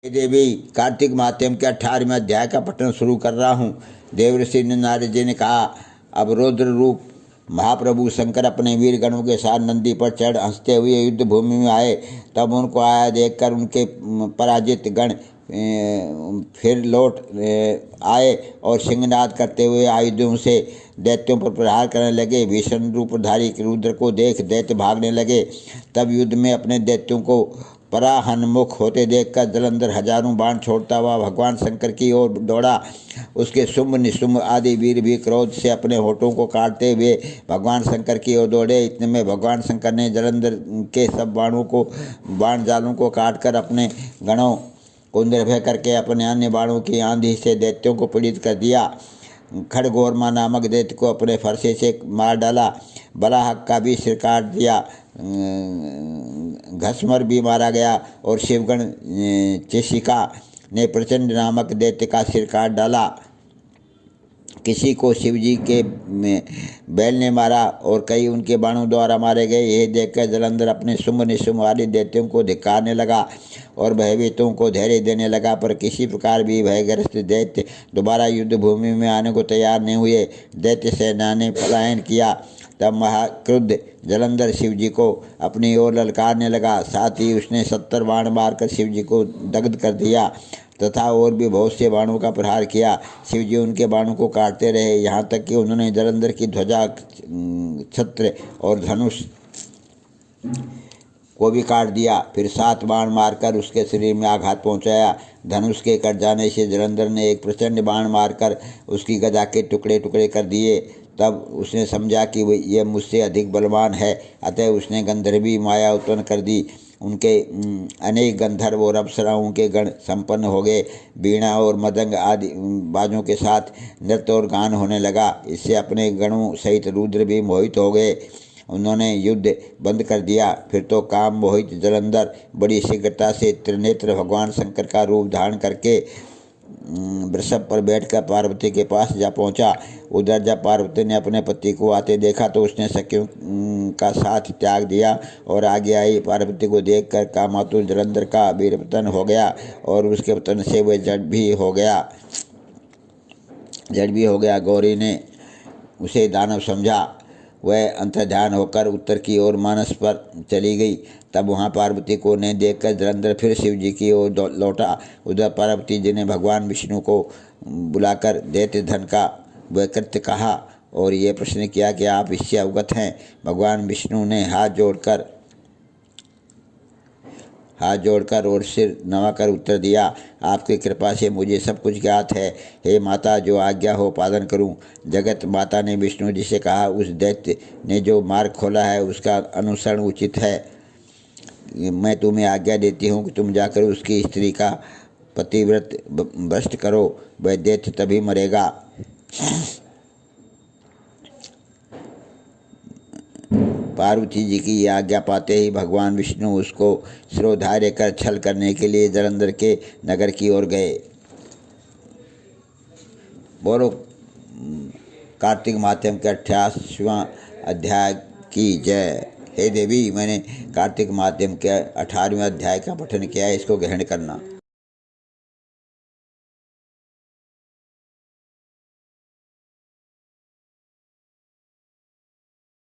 हे देवी, कार्तिक माध्यम के 18वें अध्याय का पठन शुरू कर रहा हूँ। देवर्षि नारद जी ने कहा, अब रौद्र रूप महाप्रभु शंकर अपने वीर गणों के साथ नंदी पर चढ़ हंसते हुए युद्ध भूमि में आए। तब उनको आया देखकर उनके पराजित गण फिर लौट आए और सिंहनाद करते हुए आयुधों से दैत्यों पर प्रहार करने लगे। भीषण रूपधारी रुद्र को देख दैत्य भागने लगे। तब युद्ध में अपने दैत्यों को पराहन्मुख होते देखकर जलंधर हजारों बाण छोड़ता हुआ भगवान शंकर की ओर दौड़ा। उसके शुंभ निशुंभ आदि वीर भी क्रोध से अपने होठों को काटते हुए भगवान शंकर की ओर दौड़े। इतने में भगवान शंकर ने जलंधर के सब बाण जालों को काटकर अपने गणों को निर्भय करके अपने अन्य बाणों की आंधी से दैत्यों को पीड़ित कर दिया। खड़गोरमा नामक दैत्य को अपने फरसे से मार डाला। बलाहक का भी सिर काट दिया। घसमर भी मारा गया और शिवगण चिशिका ने प्रचंड नामक दैत्य का सिर काट डाला। किसी को शिवजी के बैल ने मारा और कई उनके बाणों द्वारा मारे गए। यह देखकर जलंधर अपने शुंभ निशुंभ वाले दैत्यों को धिक्कारने लगा और भयभीतों को धैर्य देने लगा, पर किसी प्रकार भी भयग्रस्त दैत्य दोबारा युद्ध भूमि में आने को तैयार नहीं हुए। दैत्य सेना ने पलायन किया। तब महाक्रुद्ध जलंधर शिवजी को अपनी ओर ललकारने लगा। साथ ही उसने 70 बाण मारकर शिवजी को दग्ध कर दिया तथा और भी बहुत से बाणों का प्रहार किया। शिवजी उनके बाणों को काटते रहे, यहाँ तक कि उन्होंने जलंधर की ध्वजा, छत्र और धनुष को भी काट दिया। फिर 7 बाण मारकर उसके शरीर में आघात पहुंचाया। धनुष के कट जाने से जलंधर ने एक प्रचंड बाण मारकर उसकी गदा के टुकड़े टुकड़े कर दिए। तब उसने समझा कि यह मुझसे अधिक बलवान है, अतः उसने गंधर्वी माया उत्पन्न कर दी। उनके अनेक गंधर्व और अप्सराओं के गण संपन्न हो गए। वीणा और मदंग आदि बाजों के साथ नृत्य और गान होने लगा। इससे अपने गणों सहित रुद्र भी मोहित हो गए। उन्होंने युद्ध बंद कर दिया। फिर तो काम मोहित जलंधर बड़ी शीघ्रता से त्रिनेत्र भगवान शंकर का रूप धारण करके वृषभ पर बैठकर पार्वती के पास जा पहुंचा। उधर जब पार्वती ने अपने पति को आते देखा तो उसने सखियों का साथ त्याग दिया और आगे आई। पार्वती को देखकर कामातुर जलंधर का वीर पतन हो गया और उसके पतन से वह जड़ भी हो गया। गौरी ने उसे दानव समझा। वह अंतर्ध्यान होकर उत्तर की ओर मानस पर चली गई। तब वहाँ पार्वती को ने देखकर जलंधर फिर शिव जी की ओर लौटा। उधर पार्वती जी ने भगवान विष्णु को बुलाकर दैत्य धन का वह कृत्य कहा और ये प्रश्न किया कि आप इससे अवगत हैं। भगवान विष्णु ने हाथ जोड़कर और सिर नवाकर उत्तर दिया, आपकी कृपा से मुझे सब कुछ ज्ञात है। हे माता, जो आज्ञा हो पालन करूं। जगत माता ने विष्णु जी से कहा, उस दैत्य ने जो मार्ग खोला है उसका अनुसरण उचित है। मैं तुम्हें आज्ञा देती हूं कि तुम जाकर उसकी स्त्री का पतिव्रत भ्रष्ट करो, वह दैत्य तभी मरेगा। पार्वती जी की यह आज्ञा पाते ही भगवान विष्णु उसको शिरोधार्य कर छल करने के लिए जलंधर के नगर की ओर गए। बोलो कार्तिक माध्यम के 88वां अध्याय की जय। हे देवी, मैंने कार्तिक माध्यम के 18वें अध्याय का पठन किया है, इसको ग्रहण करना।